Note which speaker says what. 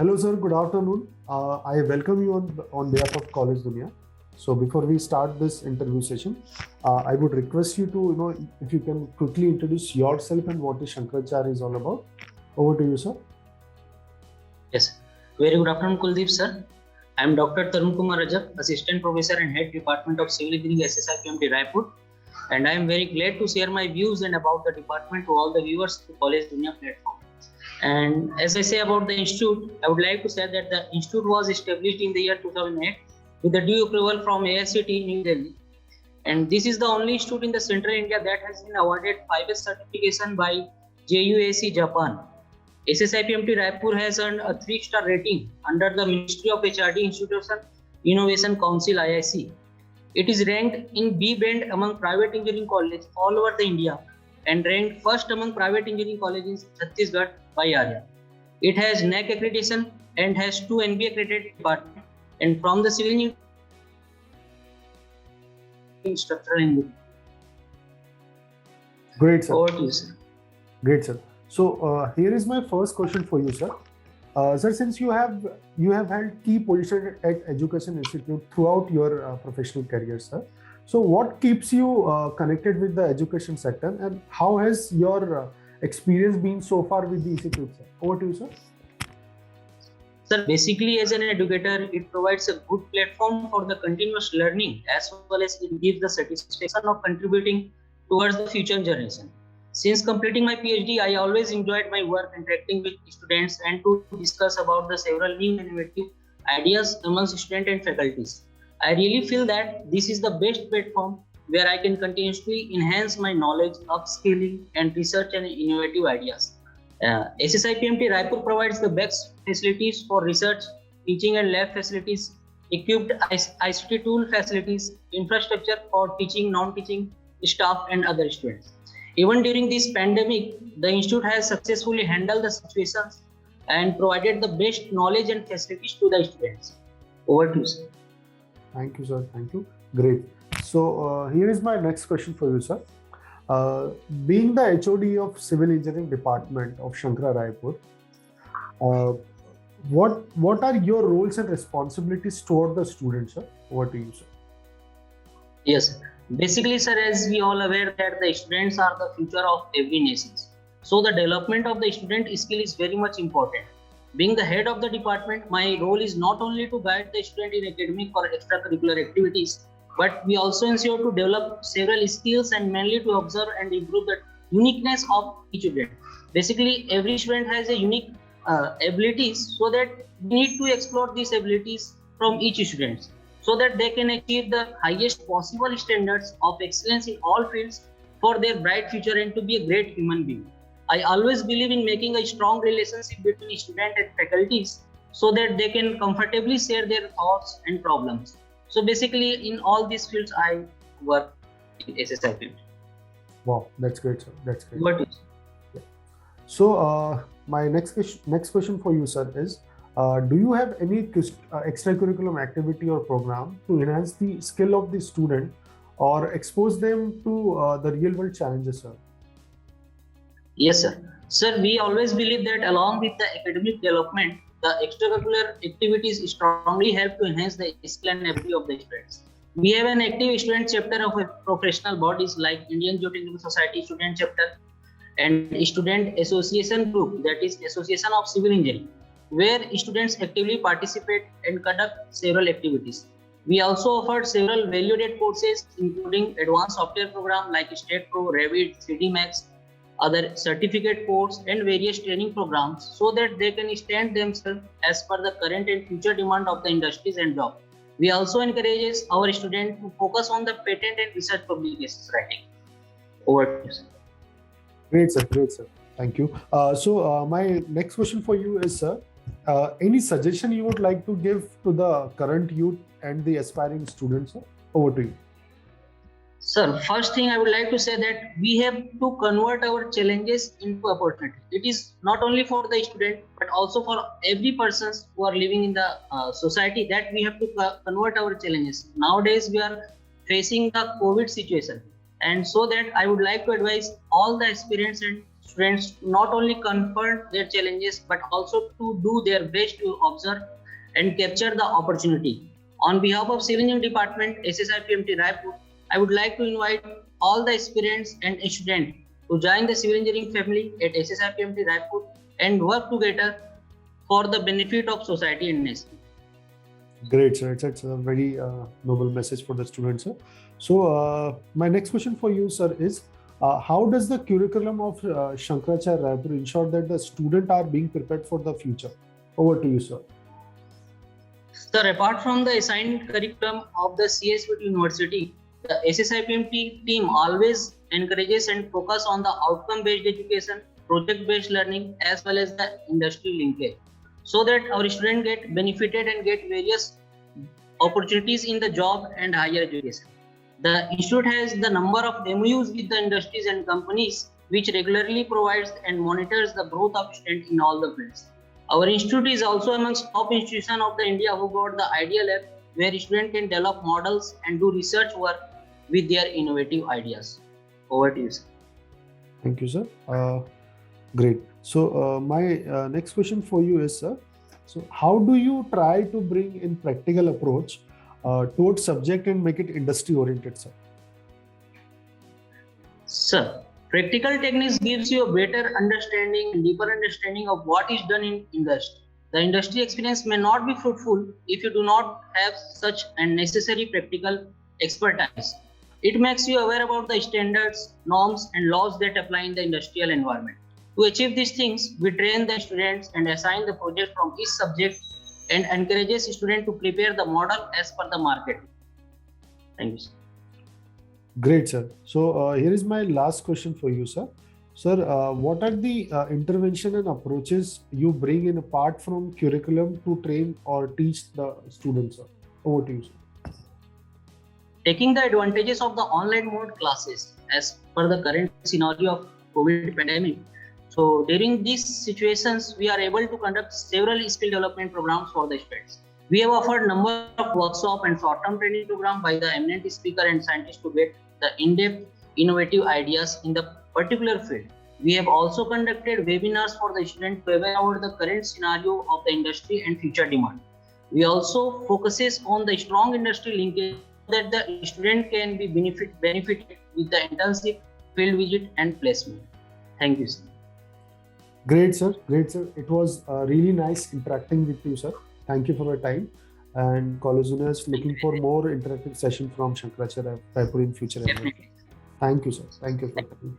Speaker 1: Hello, sir. Good afternoon. I welcome you on behalf of College Dunia. So before we start this interview session, I would request you to, if you can quickly introduce yourself and what is Shankaracharya is all about. Over to you, sir.
Speaker 2: Yes. Very good afternoon, Kuldeep, sir. I am Dr. Tarun Kumar Rajak, Assistant Professor and Head Department of Civil Engineering, SSIPMT Raipur. And I am very glad to share my views and about the department to all the viewers to College Dunia platform. And as I say about the institute, I would like to say that the institute was established in the year 2008 with the due approval from AICTE New Delhi. And this is the only institute in the central India that has been awarded 5S certification by JUAC Japan. SSIPMT Raipur has earned a 3-star rating under the Ministry of HRD Institution Innovation Council IIC. It is ranked in B band among private engineering colleges all over the India and ranked first among private engineering colleges in Chhattisgarh by ARIA. It has NAC accreditation and has 2 NBA accredited departments and from the civil engineering structural engineering.
Speaker 1: Great, sir.
Speaker 2: Over to you, sir.
Speaker 1: Great, sir. So here is my first question for you, sir. Sir, since you have held key positions at Education Institute throughout your professional career, sir. So what keeps you connected with the education sector, and how has your experience been so far with the institute, sir? Over to you, sir.
Speaker 2: Sir, basically as an educator, it provides a good platform for the continuous learning as well as it gives the satisfaction of contributing towards the future generation. Since completing my PhD, I always enjoyed my work interacting with students and to discuss about the several new innovative ideas amongst students and faculties. I really feel that this is the best platform where I can continuously enhance my knowledge, upskilling and research and innovative ideas. SSIPMT Raipur provides the best facilities for research, teaching and lab facilities, equipped ICT tool facilities, infrastructure for teaching, non-teaching staff and other students. Even during this pandemic, the institute has successfully handled the situations and provided the best knowledge and facilities to the students. Over to you, sir.
Speaker 1: Thank you, sir. Thank you. Great. So here is my next question for you, sir. Being the HOD of Civil Engineering Department of Shankara Raipur, what are your roles and responsibilities toward the students, sir? Over to you, sir.
Speaker 2: Yes, basically, sir, as we all aware that the students are the future of every nation. So the development of the student skill is very much important. Being the head of the department, my role is not only to guide the student in academic or extracurricular activities, but we also ensure to develop several skills and mainly to observe and improve the uniqueness of each student. Basically, every student has a unique abilities, so that we need to explore these abilities from each student, so that they can achieve the highest possible standards of excellence in all fields for their bright future and to be a great human being. I always believe in making a strong relationship between student and faculties so that they can comfortably share their thoughts and problems. So basically in all these fields I work in SSIPMT.
Speaker 1: Wow, that's great, sir. That's great.
Speaker 2: What is?
Speaker 1: Yeah. So my next question for you, sir, is do you have any extracurriculum activity or program to enhance the skill of the student or expose them to the real world challenges, sir?
Speaker 2: Yes, sir. Sir, we always believe that along with the academic development, the extracurricular activities strongly help to enhance the skill and ability of the students. We have an active student chapter of professional bodies like Indian Geotechnical Society Student Chapter and Student Association Group, that is Association of Civil Engineering, where students actively participate and conduct several activities. We also offered several value-added courses including advanced software program like State Pro, Revit, 3D Max, other certificate course and various training programs so that they can stand themselves as per the current and future demand of the industries and job. We also encourage our students to focus on the patent and research publications writing. Over to you, sir.
Speaker 1: Great, sir. Great, sir. Thank you. So my next question for you is, sir, any suggestion you would like to give to the current youth and the aspiring students, sir? Over to you.
Speaker 2: Sir, first thing I would like to say that we have to convert our challenges into opportunity. It is not only for the student, but also for every person who are living in the society that we have to convert our challenges. Nowadays, we are facing the COVID situation. And so that I would like to advise all the aspirants and students not only confront their challenges but also to do their best to observe and capture the opportunity. On behalf of Civil Engineering Department, SSI PMT Raipur, I would like to invite all the aspirants and students to join the civil engineering family at SSI PMT Raipur and work together for the benefit of society and nation.
Speaker 1: Great, sir. It's a very noble message for the students, sir. So, my next question for you, sir, is how does the curriculum of Shankaracharya Raipur ensure that the students are being prepared for the future? Over to you, sir.
Speaker 2: Sir, apart from the assigned curriculum of the CSVT University, the SSI PMT team always encourages and focus on the outcome-based education, project-based learning, as well as the industry linkage, so that our students get benefited and get various opportunities in the job and higher education. The institute has the number of MOUs with the industries and companies, which regularly provides and monitors the growth of students in all the fields. Our institute is also amongst top institutions of the India who got the Idea Lab, where students can develop models and do research work with their innovative ideas. Over to you, sir.
Speaker 1: Thank you, sir. Great. So, my next question for you is, sir, so how do you try to bring in practical approach towards subject and make it industry oriented, sir?
Speaker 2: Sir, practical techniques gives you a better understanding and deeper understanding of what is done in industry. The industry experience may not be fruitful if you do not have such and necessary practical expertise. It makes you aware about the standards, norms, and laws that apply in the industrial environment. To achieve these things, we train the students and assign the project from each subject and encourages students to prepare the model as per the market. Thank you, sir.
Speaker 1: Great, sir. So, here is my last question for you, sir. Sir, what are the intervention and approaches you bring in apart from curriculum to train or teach the students, sir? Over to you, sir.
Speaker 2: Taking the advantages of the online mode classes as per the current scenario of COVID pandemic. So during these situations, we are able to conduct several skill development programs for the students. We have offered number of workshop and short-term training program by the eminent speaker and scientists to get the in-depth innovative ideas in the particular field. We have also conducted webinars for the students to aware about the current scenario of the industry and future demand. We also focuses on the strong industry linkage that the student can be benefited with the internship, field visit and placement. Thank you, sir.
Speaker 1: Great, sir. Great, sir. It was really nice interacting with you, sir. Thank you for your time. And College Junior is looking for more interactive session from Shankaracharya Raipur in future.
Speaker 2: Definitely.
Speaker 1: Thank you, sir. Thank you for coming.